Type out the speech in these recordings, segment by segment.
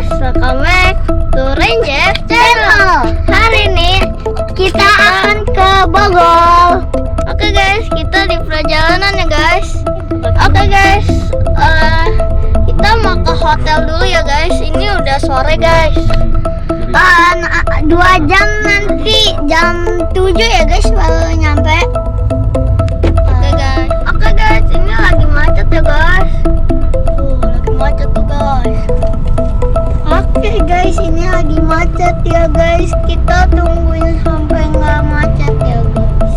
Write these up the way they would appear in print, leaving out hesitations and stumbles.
guys, welcome back to Ranger Channel. Hari ini kita akan ke Bogor. Oke guys, kita di perjalanan ya guys. Oke guys, kita mau ke hotel dulu ya guys. Ini udah sore guys. 2 jam nanti jam 7 ya guys baru nyampe. Oke guys, ini lagi macet ya guys. Lagi macet tuh guys. Oke guys, ini lagi macet ya guys. Kita tungguin sampai nggak macet ya guys.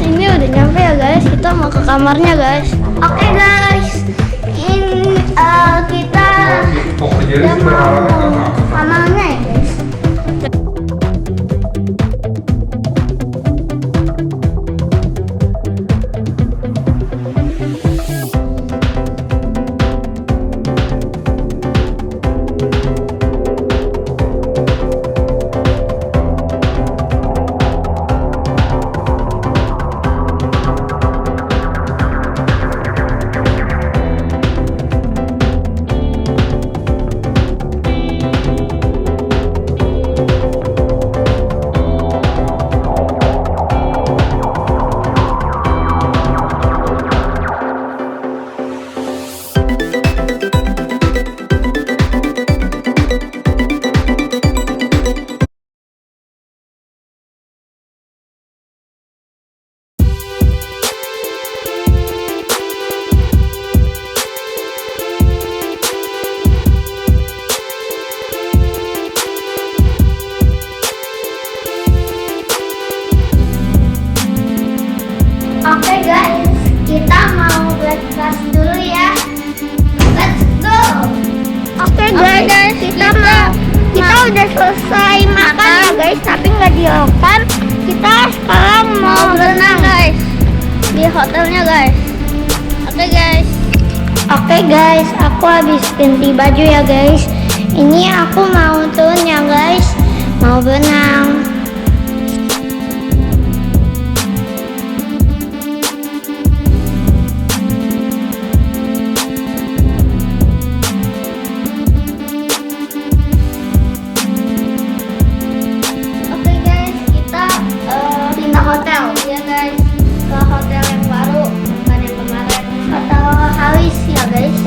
Ini udah nyampe ya guys, kita mau ke kamarnya guys. Oke guys, ini kita udah mau ke kamarnya ya guys. selesai makan ya guys, tapi nggak dimakan. Kita sekarang mau berenang guys di hotelnya guys. Oke guys, aku habis ganti baju ya guys. Ini aku mau turun ya guys, mau berenang. Oke guys, kita pindah hotel ya guys, ke hotel yang baru, bukan yang kemarin. Hotel Halis ya guys.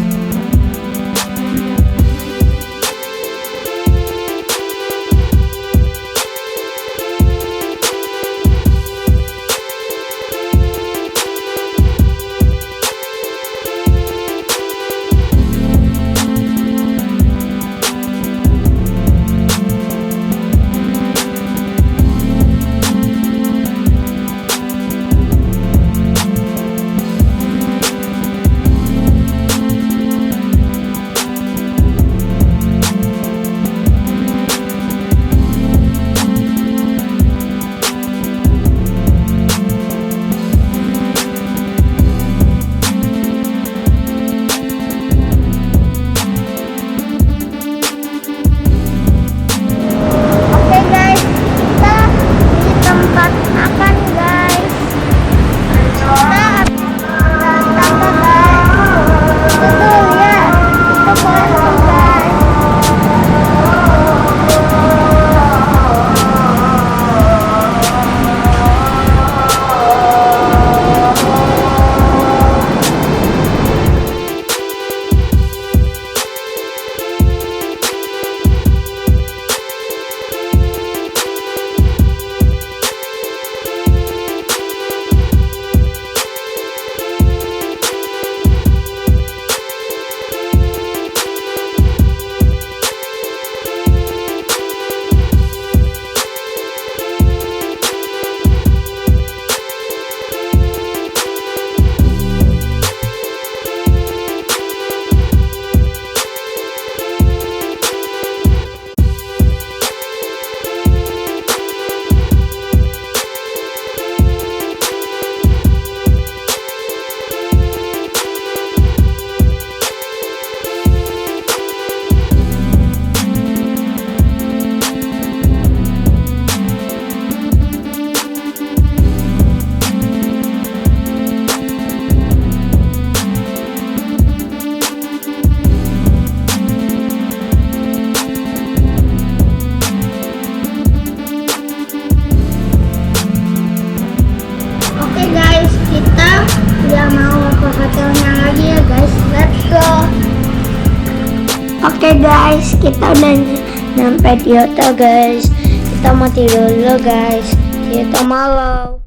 Oke guys, kita udah nyampe di hotel guys. Kita mau tidur dulu guys. Kita malam.